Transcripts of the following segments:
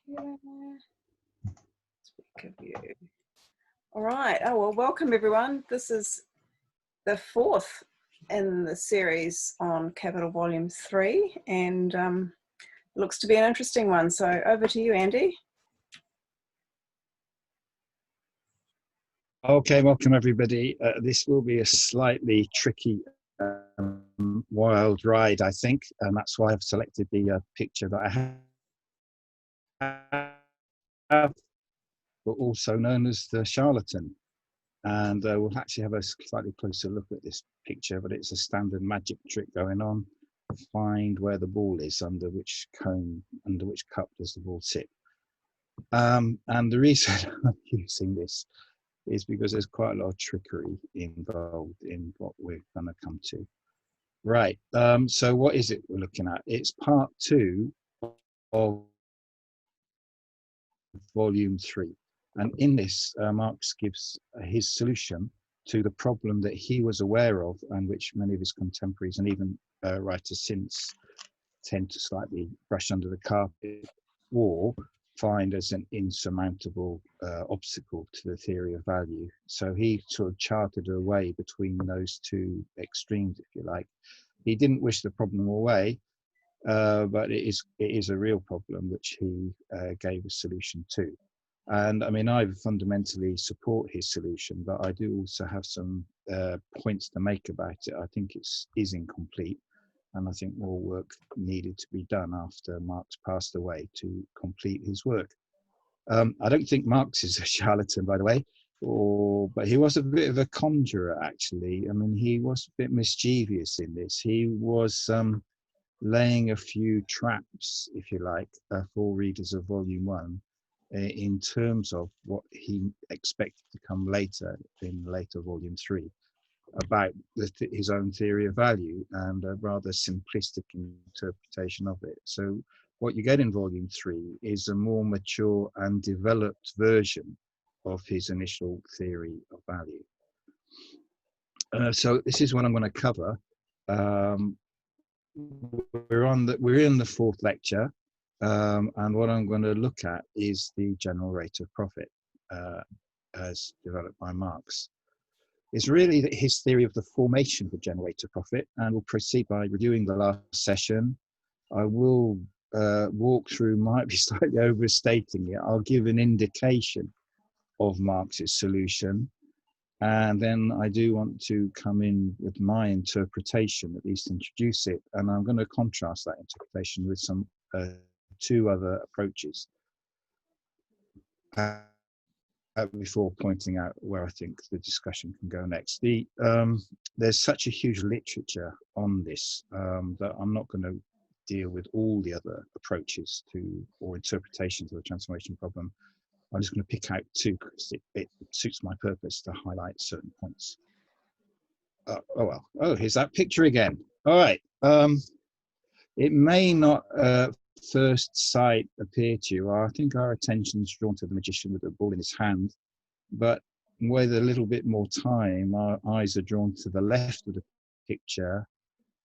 Speaker view. All right. Oh, well, welcome everyone. This is the fourth in the series on CapVol Volume 3, and looks to be an interesting one. So over to you, Andy. Okay, welcome everybody. This will be a slightly tricky, wild ride, I think, and that's why I've selected the picture that I have, but also known as the charlatan. And we'll actually have a slightly closer look at this picture, but it's a standard magic trick going on. Find where the ball is, under which cone, under which cup does the ball sit. And the reason I'm using this is because there's quite a lot of trickery involved in what we're going to come to. Right, so what is it we're looking at? It's part 2 of volume 3. And in this, Marx gives his solution to the problem that he was aware of, and which many of his contemporaries and even writers since tend to slightly brush under the carpet or find as an insurmountable obstacle to the theory of value. So he sort of charted a way between those two extremes, if you like. He didn't wish the problem away, but it is a real problem which he gave a solution to. And I mean, I fundamentally support his solution, but I do also have some points to make about it. I think it is incomplete, and I think more work needed to be done after Marx passed away to complete his work. I don't think Marx is a charlatan, by the way, but he was a bit of a conjurer, actually. I mean, he was a bit mischievous in this. He was laying a few traps, if you like, for readers of Volume 1 in terms of what he expected to come later in later Volume 3 about his own theory of value and a rather simplistic interpretation of it. So what you get in Volume 3 is a more mature and developed version of his initial theory of value. So this is what I'm going to cover. We're in the fourth lecture, and what I'm going to look at is the general rate of profit as developed by Marx. It's really his theory of the formation of the general rate of profit, and we'll proceed by reviewing the last session. I will walk through, might be slightly overstating it. I'll give an indication of Marx's solution, and then I do want to come in with my interpretation, at least introduce it, and I'm going to contrast that interpretation with some two other approaches before pointing out where I think the discussion can go next. There's such a huge literature on this that I'm not going to deal with all the other approaches to or interpretations of the transformation problem. I'm just going to pick out two because it suits my purpose to highlight certain points. Here's that picture again. All right. It may not first sight appear to you. I think our attention is drawn to the magician with the ball in his hand, but with a little bit more time, our eyes are drawn to the left of the picture,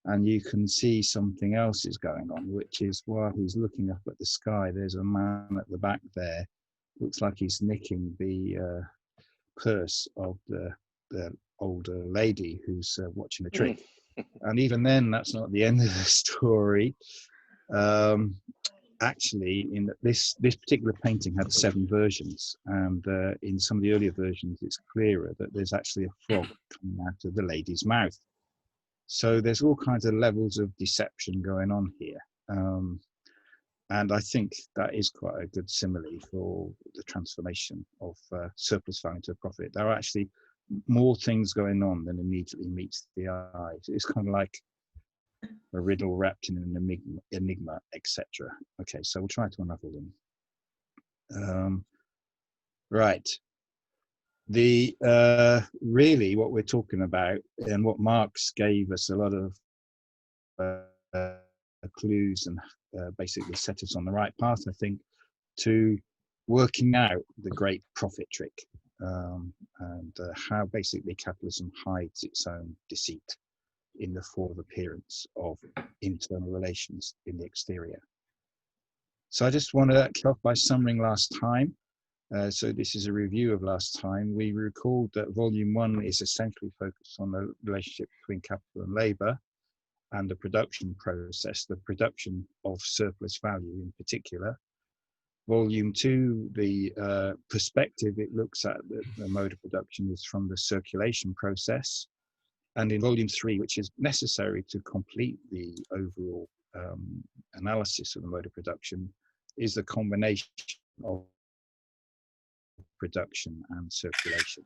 and you can see something else is going on, which is while he's looking up at the sky, there's a man at the back there. Looks like he's nicking the purse of the older lady who's watching the trick. And even then, that's not the end of the story. Actually, in this particular painting had 7 versions, and in some of the earlier versions, it's clearer that there's actually a frog coming out of the lady's mouth. So there's all kinds of levels of deception going on here. And I think that is quite a good simile for the transformation of surplus value to profit. There are actually more things going on than immediately meets the eye. It's kind of like a riddle wrapped in an enigma, etc. Okay, so we'll try to unravel them. Right. Really what we're talking about, and what Marx gave us a lot of clues and basically set us on the right path, I think, to working out the great profit trick, and how basically capitalism hides its own deceit in the form of appearance of internal relations in the exterior. So I just want to kick off by summarizing last time. So this is a review of last time. We recalled that volume 1 is essentially focused on the relationship between capital and labour and the production process, the production of surplus value in particular. Volume 2, the perspective it looks at the mode of production is from the circulation process. And in volume 3, which is necessary to complete the overall analysis of the mode of production, is the combination of production and circulation.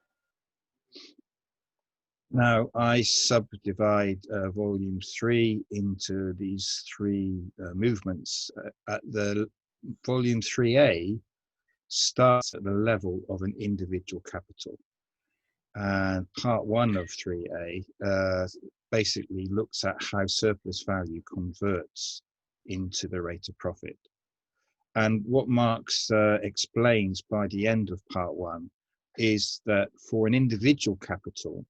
Now, I subdivide volume 3 into these three movements. At the volume 3A starts at the level of an individual capital. And part 1 of 3A basically looks at how surplus value converts into the rate of profit. And what Marx explains by the end of part 1 is that for an individual capital,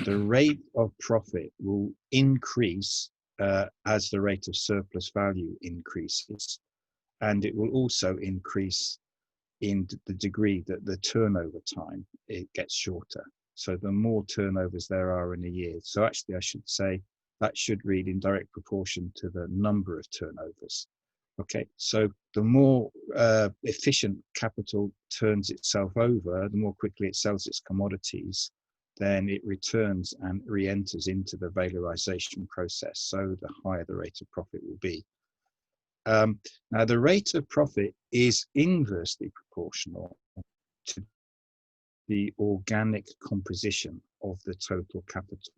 the rate of profit will increase as the rate of surplus value increases. And it will also increase in the degree that the turnover time, it gets shorter. So the more turnovers there are in a year. So actually I should say that should read in direct proportion to the number of turnovers. Okay, so the more efficient capital turns itself over, the more quickly it sells its commodities, then it returns and re-enters into the valorization process. So the higher the rate of profit will be. Now, the rate of profit is inversely proportional to the organic composition of the total capital.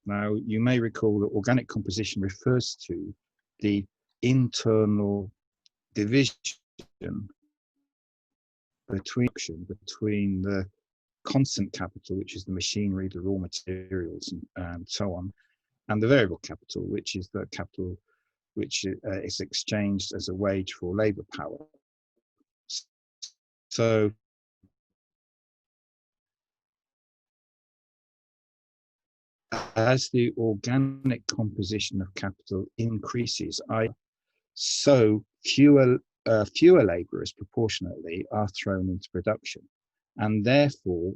Now, you may recall that organic composition refers to the internal division between the constant capital, which is the machinery, the raw materials, and so on, and the variable capital, which is the capital which is exchanged as a wage for labor power. So as the organic composition of capital increases, so fewer laborers proportionately are thrown into production, and therefore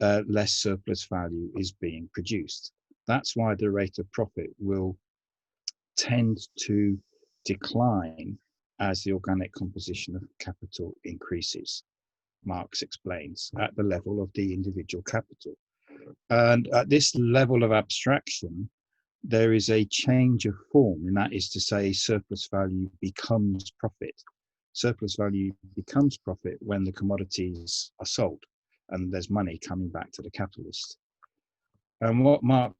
less surplus value is being produced. That's why the rate of profit will tend to decline as the organic composition of capital increases, Marx explains, at the level of the individual capital. And at this level of abstraction, there is a change of form, and that is to say surplus value becomes profit. Surplus value becomes profit when the commodities are sold and there's money coming back to the capitalist. And what Marx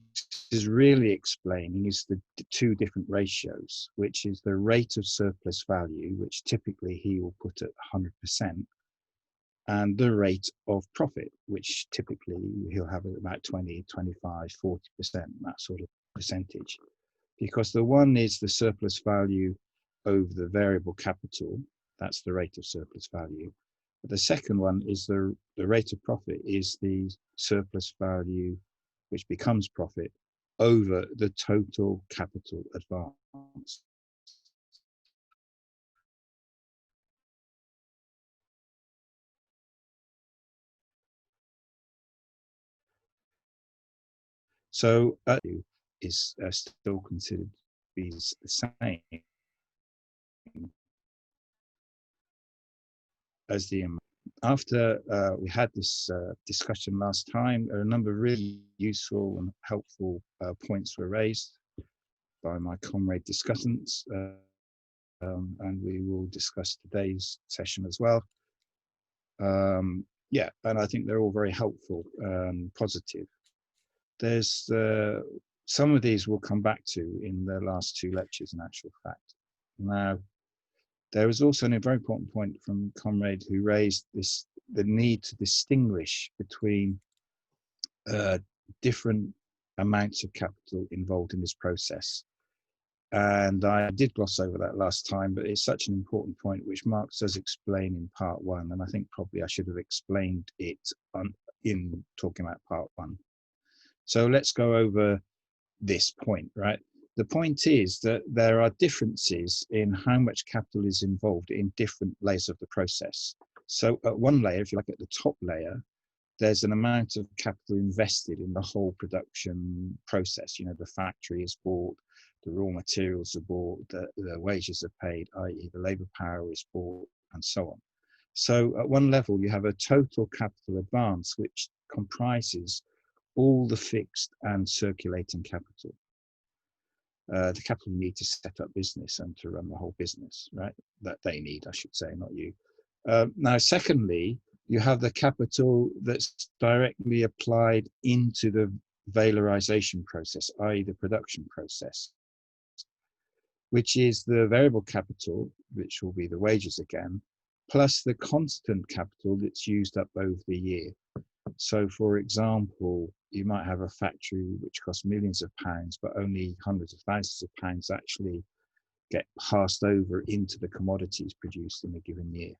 is really explaining is the two different ratios, which is the rate of surplus value, which typically he will put at 100%, and the rate of profit, which typically he'll have at about 20, 25, 40%, that sort of percentage. Because the one is the surplus value over the variable capital, that's the rate of surplus value. But the second one is the rate of profit is the surplus value which becomes profit over the total capital advance. So is still considered to be the same as the amount. After we had this discussion last time, a number of really useful and helpful points were raised by my comrade discussants, and we will discuss today's session as well. Yeah, and I think they're all very helpful and positive. There's some of these we'll come back to in the last two lectures, in actual fact. Now, there was also a very important point from Comrade who raised the need to distinguish between different amounts of capital involved in this process. And I did gloss over that last time, but it's such an important point, which Marx does explain in part 1. And I think probably I should have explained it in talking about part 1. So let's go over this point, right? the point is that there are differences in how much capital is involved in different layers of the process. So at one layer, if you look at the top layer, there's an amount of capital invested in the whole production process. You know, the factory is bought, the raw materials are bought, the wages are paid, i.e. the labor power is bought, and so on. So at one level, you have a total capital advance, which comprises all the fixed and circulating capital. The capital you need to set up business and to run the whole business, right? That they need, I should say, not you. Now, secondly, you have the capital that's directly applied into the valorization process, i.e. the production process, which is the variable capital, which will be the wages again, plus the constant capital that's used up over the year. So, for example, you might have a factory which costs millions of pounds, but only hundreds of thousands of pounds actually get passed over into the commodities produced in a given year.